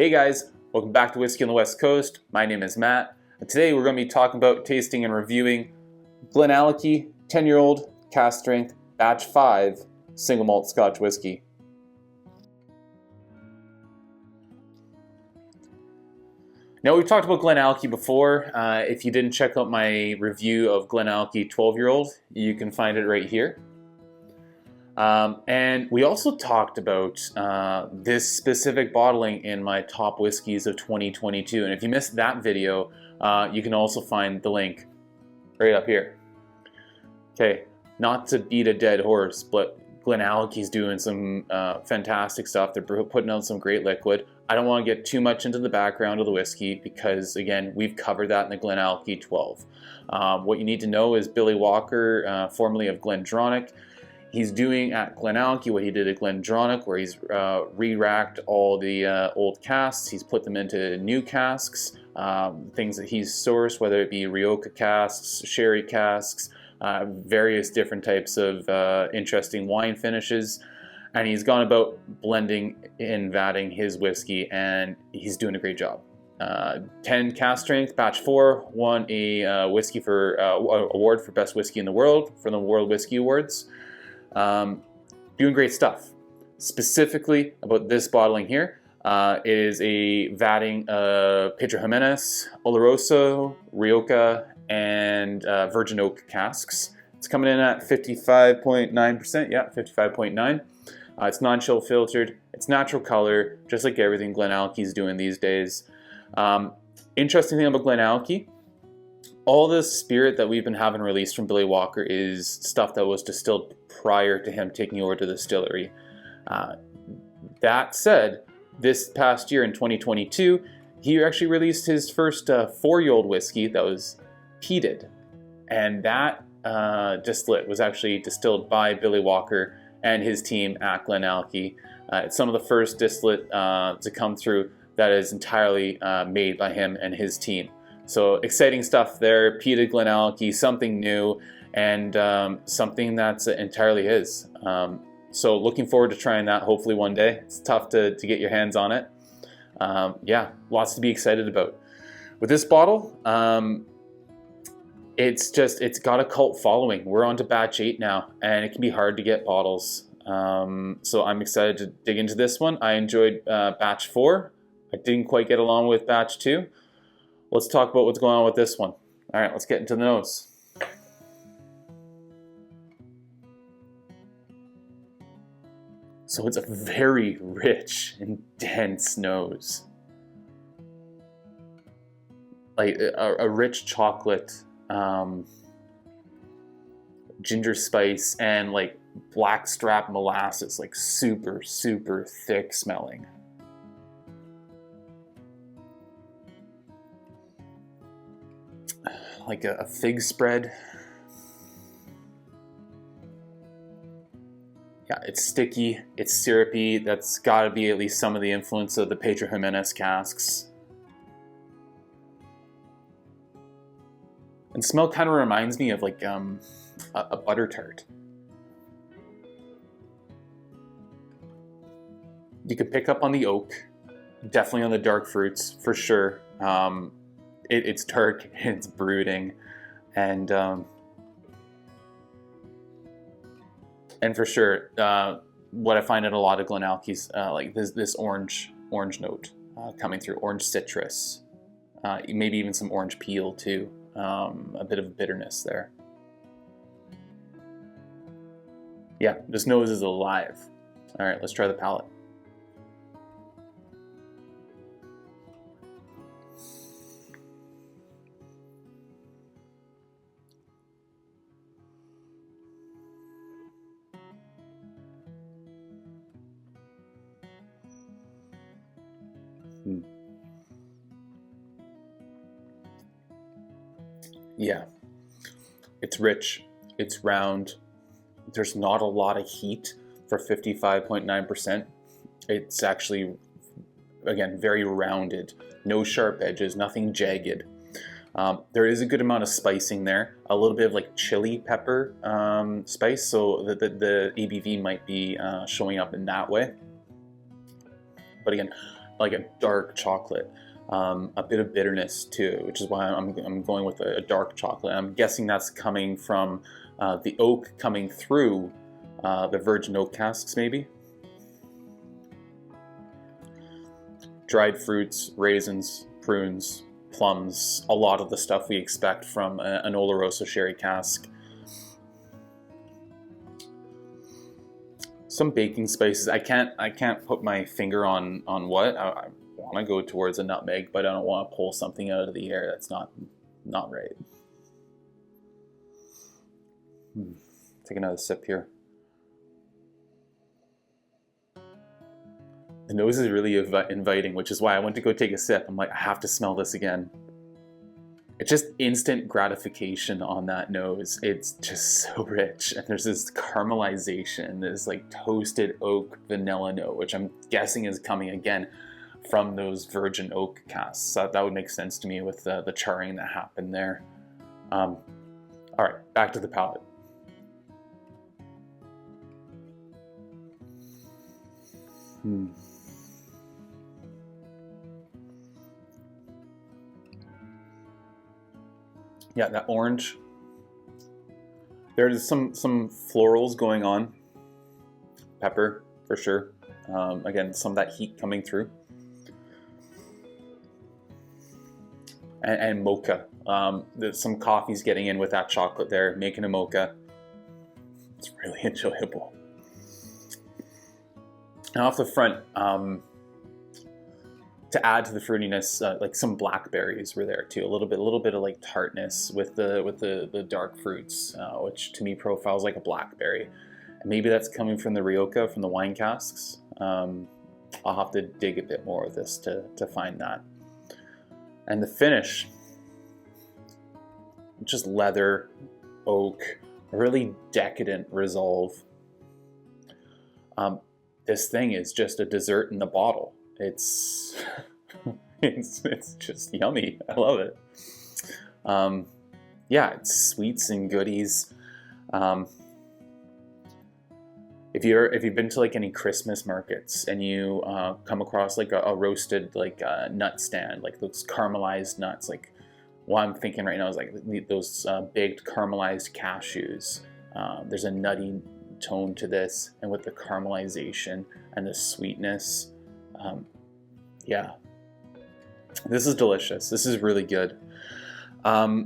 Hey guys, welcome back to Whiskey on the West Coast. My name is Matt, and today we're going to be talking about tasting and reviewing GlenAllachie 10-year-old Cask Strength Batch 5 Single Malt Scotch Whisky. Now, we've talked about GlenAllachie before. If you didn't check out my review of GlenAllachie 12-year-old, you can find it right here. And we also talked about this specific bottling in my top whiskeys of 2022. And if you missed that video, you can also find the link right up here. Okay, not to beat a dead horse, but GlenAllachie's doing some fantastic stuff. They're putting out some great liquid. I don't want to get too much into the background of the whiskey because, again, we've covered that in the GlenAllachie 12. What you need to know is Billy Walker, formerly of GlenDronach, he's doing at GlenAllachie what he did at GlenDronach, where he's re-racked all the old casks. He's put them into new casks, things that he's sourced, whether it be Rioja casks, sherry casks, various different types of interesting wine finishes. And he's gone about blending and vatting his whiskey, and he's doing a great job. 10 Cask Strength Batch 4 won a whiskey for award for best whiskey in the world from the World Whiskies Awards. Doing great stuff. Specifically about this bottling here, it is a vatting of Pedro Jimenez, Oloroso, Rioja, and Virgin Oak casks. It's coming in at 55.9%. Yeah, 55.9. It's non-chill filtered. It's natural color, just like everything GlenAllachie's doing these days. Interesting thing about GlenAllachie, all the spirit that we've been having released from Billy Walker is stuff that was distilled prior to him taking over to the distillery. That said, this past year in 2022, he actually released his first 4-year-old whiskey that was peated. And that distillate was actually distilled by Billy Walker and his team at GlenAllachie. It's some of the first distillate to come through that is entirely made by him and his team. So exciting stuff there, peated GlenAllachie, something new, and something that's entirely his. So looking forward to trying that hopefully one day. It's tough to get your hands on it. Yeah, lots to be excited about. With this bottle, it's got a cult following. We're on to batch 8 now, and it can be hard to get bottles. So I'm excited to dig into this one. I enjoyed batch 4. I didn't quite get along with batch 2. Let's talk about what's going on with this one. All right, let's get into the nose. So it's a very rich and dense nose. Like a rich chocolate, ginger spice, and like blackstrap molasses, like super, super thick smelling. Like a fig spread. Yeah, it's sticky, it's syrupy. That's got to be at least some of the influence of the Pedro Jimenez casks. And smell kind of reminds me of like a butter tart. You can pick up on the oak, definitely on the dark fruits for sure. It's dark, it's brooding, and for sure, what I find in a lot of GlenAllachie's, like this orange note coming through, orange citrus, maybe even some orange peel too, a bit of bitterness there. Yeah, this nose is alive. All right, let's try the palate. Yeah, it's rich, it's round, there's not a lot of heat for 55.9%. It's actually, again, very rounded, no sharp edges, nothing jagged. There is a good amount of spicing there, a little bit of like chili pepper spice, so the ABV might be showing up in that way. But again, like a dark chocolate, a bit of bitterness too, which is why I'm going with a dark chocolate. I'm guessing that's coming from the oak coming through the virgin oak casks, maybe. Dried fruits, raisins, prunes, plums, a lot of the stuff we expect from an Oloroso sherry cask. Some baking spices. I can't put my finger on what. I want to go towards a nutmeg, but I don't want to pull something out of the air that's not right. Take another sip here. The nose is really inviting, which is why I went to go take a sip. I'm like, I have to smell this again. It's just instant gratification on that nose. It's just so rich. And there's this caramelization, this like toasted oak vanilla note, which I'm guessing is coming again from those virgin oak casks. So that would make sense to me with the charring that happened there. All right, back to the palate. Yeah, that orange. There's some florals going on. Pepper, for sure. Again, some of that heat coming through. And mocha. There's some coffee's getting in with that chocolate there, making a mocha. It's really enjoyable. And off the front, to add to the fruitiness, like some blackberries were there too. A little bit of like tartness with the dark fruits, which to me profiles like a blackberry. And maybe that's coming from the Rioja, from the wine casks. I'll have to dig a bit more of this to find that. And the finish, just leather, oak, really decadent resolve. This thing is just a dessert in the bottle. It's just yummy. I love it. Yeah, it's sweets and goodies. If you've been to like any Christmas markets and you come across like a roasted like nut stand, like those caramelized nuts, like what I'm thinking right now is like those baked caramelized cashews. There's a nutty tone to this, and with the caramelization and the sweetness. Yeah, this is delicious. This is really good. I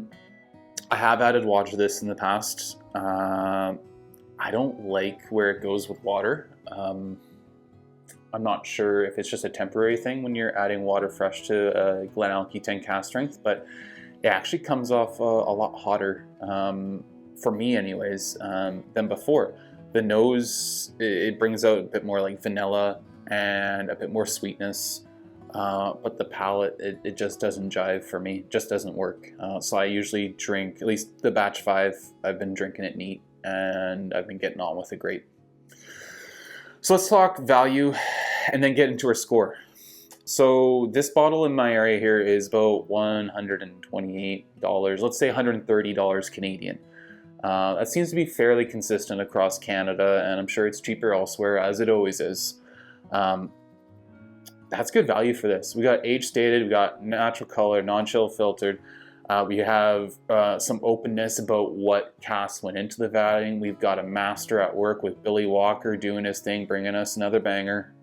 have added water to this in the past. I don't like where it goes with water. I'm not sure if it's just a temporary thing when you're adding water fresh to a GlenAllachie 10 Cask Strength, but it actually comes off a lot hotter, for me anyways, than before. The nose, it brings out a bit more like vanilla and a bit more sweetness, but the palate, it just doesn't jive for me, just doesn't work. So I usually drink, at least the batch 5, I've been drinking it neat, and I've been getting on with it great. So let's talk value and then get into our score. So this bottle in my area here is about $128, let's say $130 Canadian. That seems to be fairly consistent across Canada, and I'm sure it's cheaper elsewhere, as it always is. That's good value for this. We got age stated, we got natural color, non-chill filtered. We have some openness about what casks went into the vatting. We've got a master at work with Billy Walker doing his thing, bringing us another banger.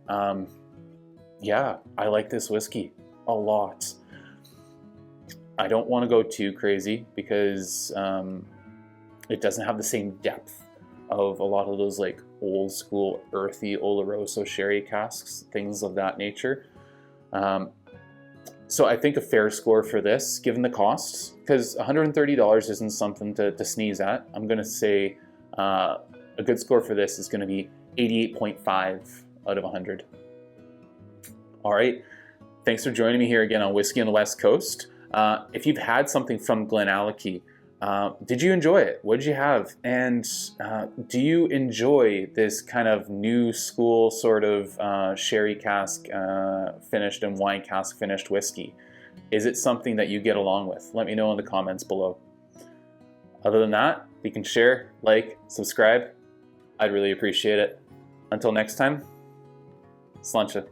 Yeah, I like this whiskey a lot. I don't want to go too crazy because it doesn't have the same depth of a lot of those like old school earthy Oloroso sherry casks, things of that nature. So I think a fair score for this, given the costs, because $130 isn't something to sneeze at. I'm going to say a good score for this is going to be 88.5 out of 100. All right, thanks for joining me here again on Whiskey on the West Coast. If you've had something from GlenAllachie, did you enjoy it? What did you have? And do you enjoy this kind of new school sort of sherry cask finished and wine cask finished whiskey? Is it something that you get along with? Let me know in the comments below. Other than that, you can share, like, subscribe. I'd really appreciate it. Until next time, sláinte.